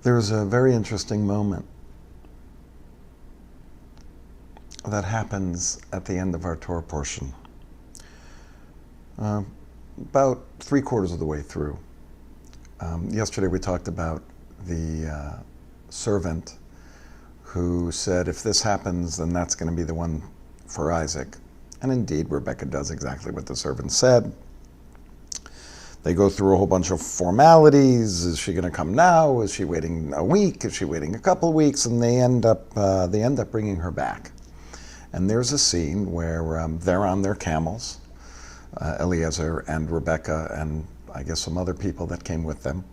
There's a very interesting moment that happens at the end of our Torah portion. About 3/4 of the way through. Yesterday we talked about the servant who said, if this happens, then that's going to be the one for Isaac. And indeed, Rebecca does exactly what the servant said. They go through a whole bunch of formalities. Is she going to come now? Is she waiting a week? Is she waiting a couple of weeks? And they end up bringing her back. And there's a scene where they're on their camels, Eliezer and Rebecca, and I guess some other people that came with them.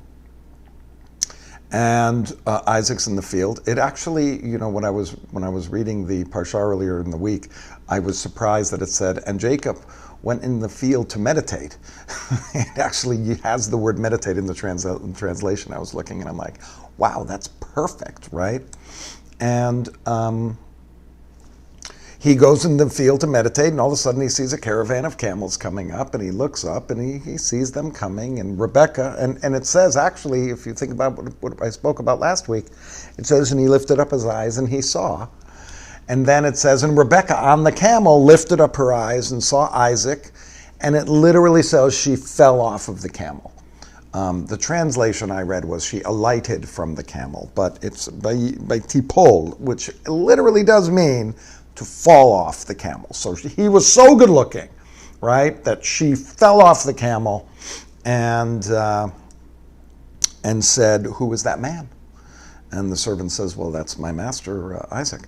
And Isaac's in the field. It actually, when I was reading the Parsha earlier in the week, I was surprised that it said, and Jacob went in the field to meditate. It actually has the word meditate in the translation. I was looking and I'm like, wow, that's perfect, right? And he goes in the field to meditate, and all of a sudden he sees a caravan of camels coming up, and he looks up and he sees them coming, and Rebecca, and it says, actually, if you think about what I spoke about last week, it says, and he lifted up his eyes and he saw. And then it says, and Rebecca on the camel lifted up her eyes and saw Isaac, and it literally says she fell off of the camel. The translation I read was she alighted from the camel, but it's by tipol, which literally does mean to fall off the camel. So he was so good looking, right, that she fell off the camel and said, who is that man? And the servant says, well, that's my master, Isaac.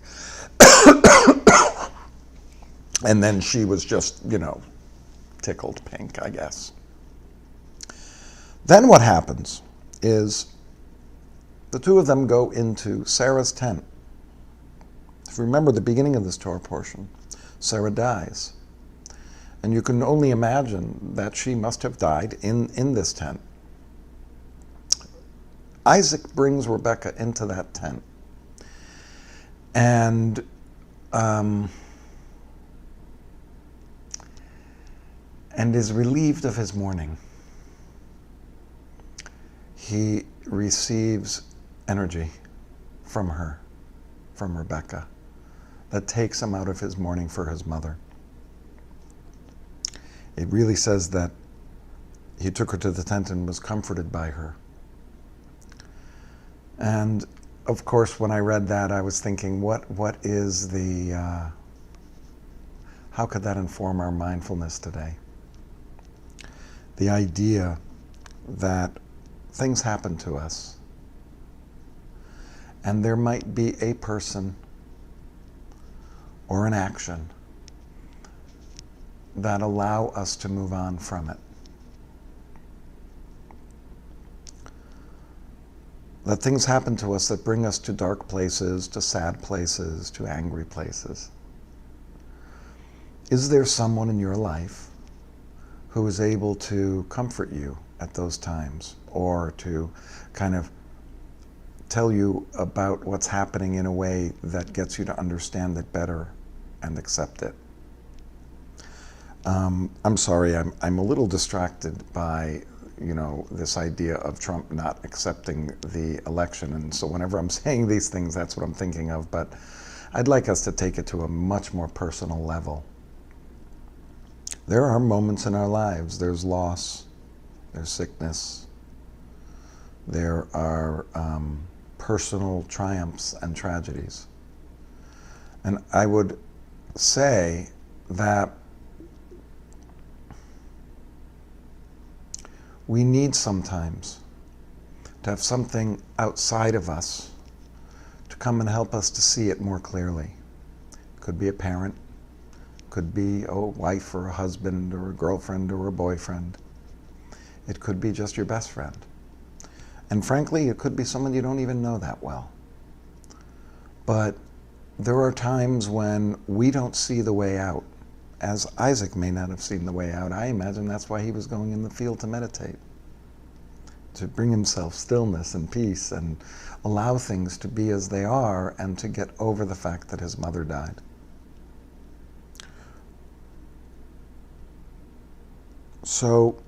And then she was just, tickled pink, I guess. Then what happens is the two of them go into Sarah's tent. If you remember the beginning of this Torah portion, Sarah dies. And you can only imagine that she must have died in this tent. Isaac brings Rebecca into that tent. And is relieved of his mourning. He receives energy from her, from Rebecca, that takes him out of his mourning for his mother. It really says that he took her to the tent and was comforted by her. And of course, when I read that, I was thinking, what is the, how could that inform our mindfulness today? The idea that things happen to us, and there might be a person or an action that allow us to move on from it. That things happen to us that bring us to dark places, to sad places, to angry places. Is there someone in your life who is able to comfort you at those times, or to kind of tell you about what's happening in a way that gets you to understand it better and accept it? I'm sorry, I'm a little distracted by this idea of Trump not accepting the election, and so whenever I'm saying these things, that's what I'm thinking of, but I'd like us to take it to a much more personal level. There are moments in our lives, there's loss, there's sickness, there are personal triumphs and tragedies. And I would say that we need sometimes to have something outside of us to come and help us to see it more clearly. It could be a parent, could be a wife or a husband or a girlfriend or a boyfriend. It could be just your best friend. And frankly, it could be someone you don't even know that well. But there are times when we don't see the way out, as Isaac may not have seen the way out. I imagine that's why he was going in the field to meditate, to bring himself stillness and peace and allow things to be as they are and to get over the fact that his mother died. So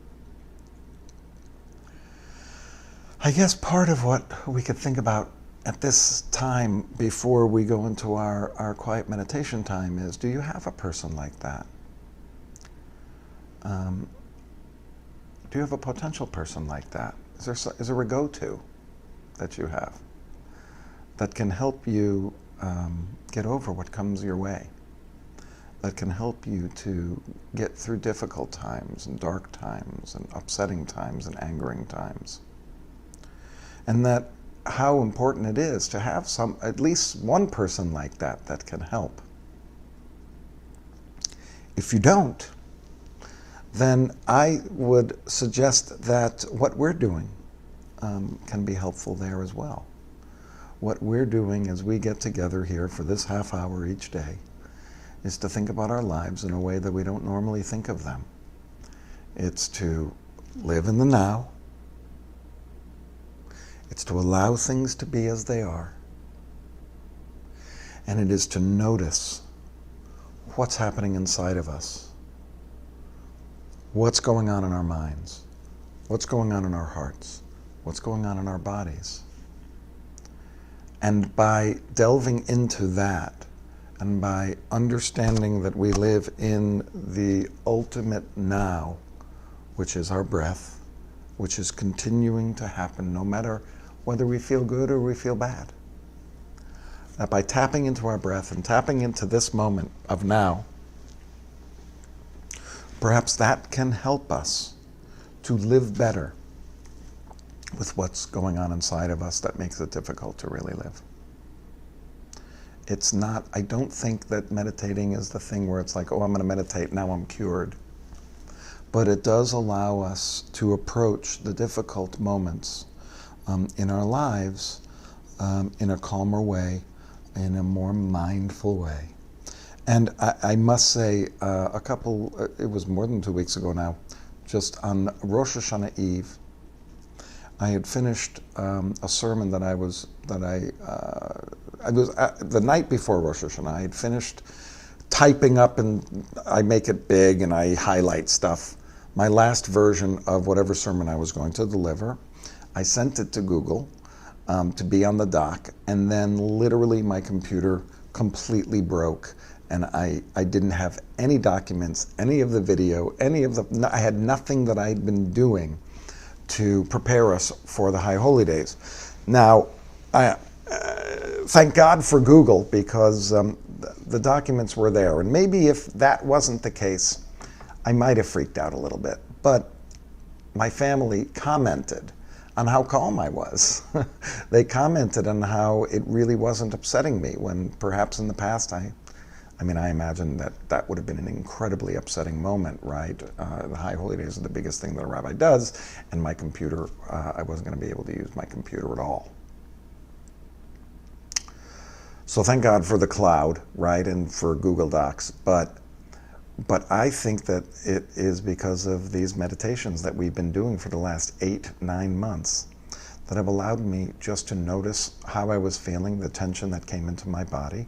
I guess part of what we could think about at this time before we go into our quiet meditation time is, do you have a person like that? Do you have a potential person like that? Is there a go-to that you have that can help you get over what comes your way, that can help you to get through difficult times and dark times and upsetting times and angering times? And that how important it is to have at least one person like that that can help. If you don't, then I would suggest that what we're doing can be helpful there as well. What we're doing as we get together here for this half hour each day is to think about our lives in a way that we don't normally think of them. It's to live in the now. It's to allow things to be as they are. And it is to notice what's happening inside of us. What's going on in our minds? What's going on in our hearts? What's going on in our bodies? And by delving into that, and by understanding that we live in the ultimate now, which is our breath, which is continuing to happen no matter whether we feel good or we feel bad. That by tapping into our breath and tapping into this moment of now, perhaps that can help us to live better with what's going on inside of us that makes it difficult to really live. It's not, I don't think that meditating is the thing where it's like, oh, I'm going to meditate, now I'm cured. But it does allow us to approach the difficult moments in our lives in a calmer way, in a more mindful way. And I must say, it was more than 2 weeks ago now, just on Rosh Hashanah Eve, I had finished a sermon that I was the night before Rosh Hashanah. I had finished typing up, and I make it big and I highlight stuff, my last version of whatever sermon I was going to deliver. I sent it to Google to be on the doc, and then literally my computer completely broke, and I didn't have any documents, any of the video, I had nothing that I had been doing to prepare us for the High Holy Days. Now, thank God for Google, because the documents were there, and maybe if that wasn't the case, I might have freaked out a little bit. But my family commented on how calm I was. They commented on how it really wasn't upsetting me, when perhaps in the past I imagine that would have been an incredibly upsetting moment, right? The High Holy Days are the biggest thing that a rabbi does, and my computer, I wasn't going to be able to use my computer at all. So thank God for the cloud, right, and for Google Docs. But I think that it is because of these meditations that we've been doing for the last 8-9 months that have allowed me just to notice how I was feeling, the tension that came into my body,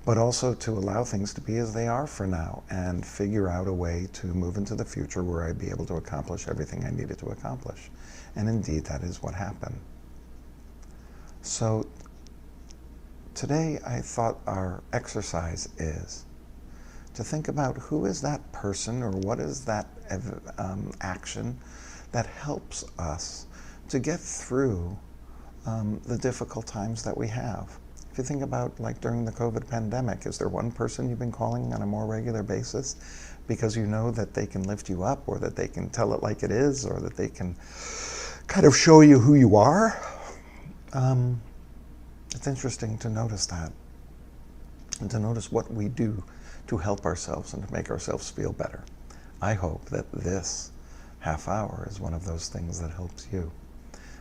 but also to allow things to be as they are for now and figure out a way to move into the future where I'd be able to accomplish everything I needed to accomplish. And indeed, that is what happened. So today I thought our exercise is to think about who is that person, or what is that action that helps us to get through the difficult times that we have. If you think about, like, during the COVID pandemic, is there one person you've been calling on a more regular basis because you know that they can lift you up, or that they can tell it like it is, or that they can kind of show you who you are? It's interesting to notice that, and to notice what we do to help ourselves and to make ourselves feel better. I hope that this half hour is one of those things that helps you.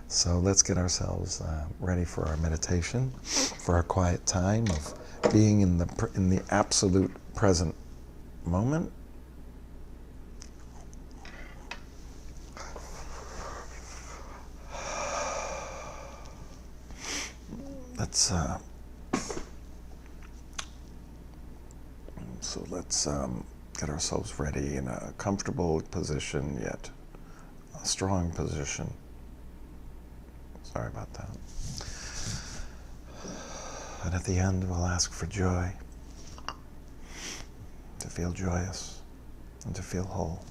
So let's get ourselves ready for our meditation, for our quiet time of being in the absolute present moment. Let's get ourselves ready in a comfortable position, yet a strong position, Sorry about that. And at the end, we'll ask for joy, to feel joyous and to feel whole.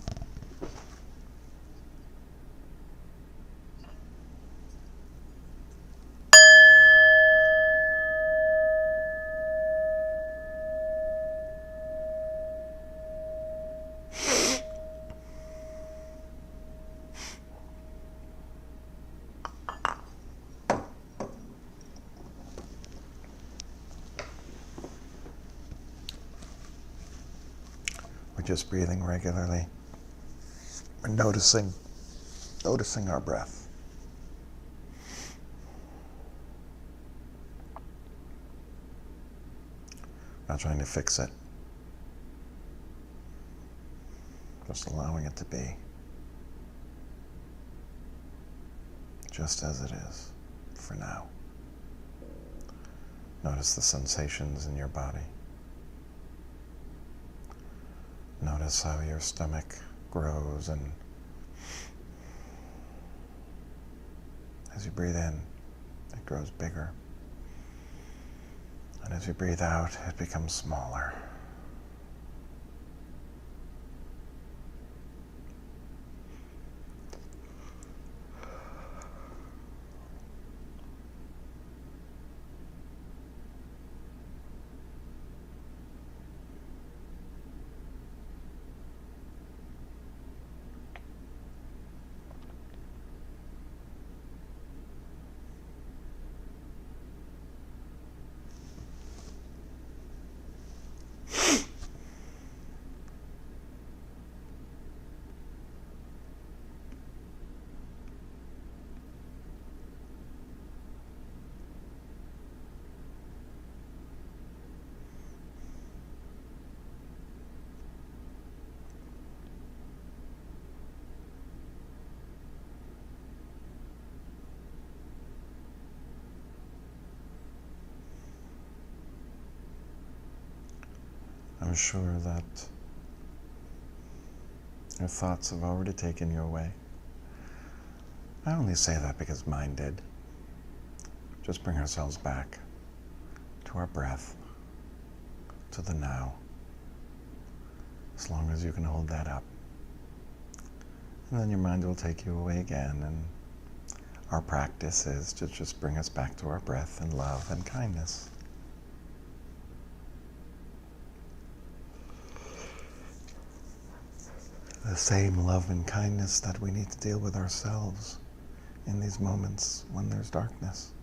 We're just breathing regularly. We're noticing our breath. Not trying to fix it. Just allowing it to be. Just as it is, for now. Notice the sensations in your body. Notice how your stomach grows, and as you breathe in, it grows bigger. And as you breathe out, it becomes smaller. I'm sure that your thoughts have already taken you away. I only say that because mine did. Just bring ourselves back to our breath, to the now, as long as you can hold that up. And then your mind will take you away again, and our practice is to just bring us back to our breath and love and kindness. The same love and kindness that we need to deal with ourselves in these moments when there's darkness.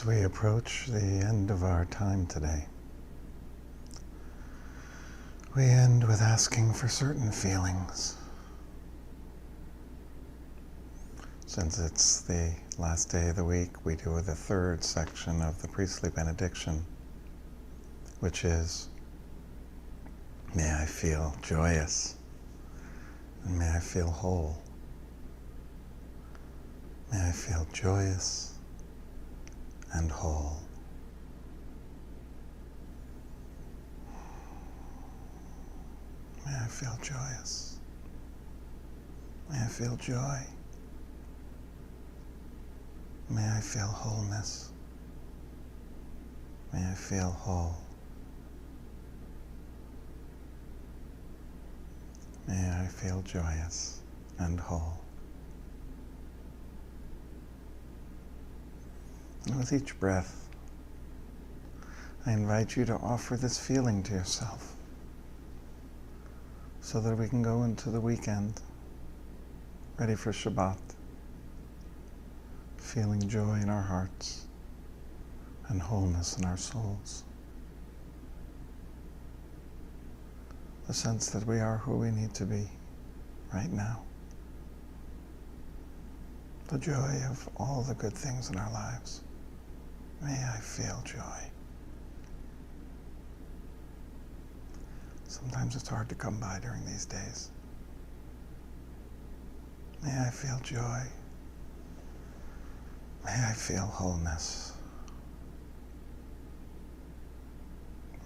As we approach the end of our time today, we end with asking for certain feelings. Since it's the last day of the week, we do the third section of the priestly benediction, which is, may I feel joyous, and may I feel whole. May I feel joyous and whole. May I feel joyous. May I feel joy. May I feel wholeness. May I feel whole. May I feel joyous and whole. And with each breath, I invite you to offer this feeling to yourself so that we can go into the weekend ready for Shabbat, feeling joy in our hearts and wholeness in our souls. The sense that we are who we need to be right now. The joy of all the good things in our lives. May I feel joy. Sometimes it's hard to come by during these days. May I feel joy. May I feel wholeness.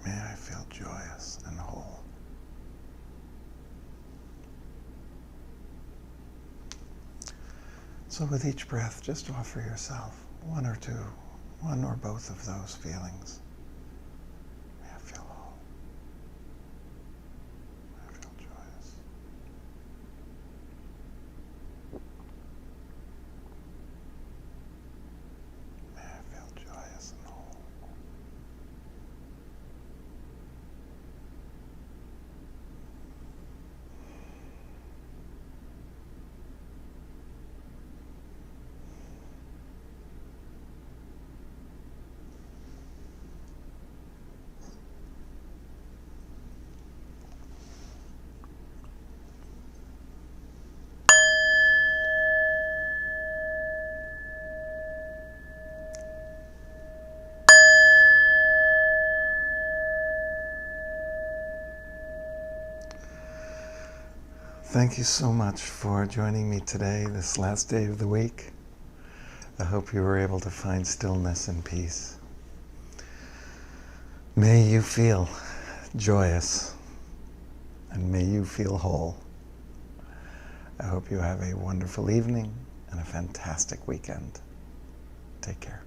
May I feel joyous and whole. So with each breath, just offer yourself one or two, one or both of those feelings. May I feel whole. May I feel joyous. May I feel joyous and whole. Thank you so much for joining me today, this last day of the week. I hope you were able to find stillness and peace. May you feel joyous, and may you feel whole. I hope you have a wonderful evening and a fantastic weekend. Take care.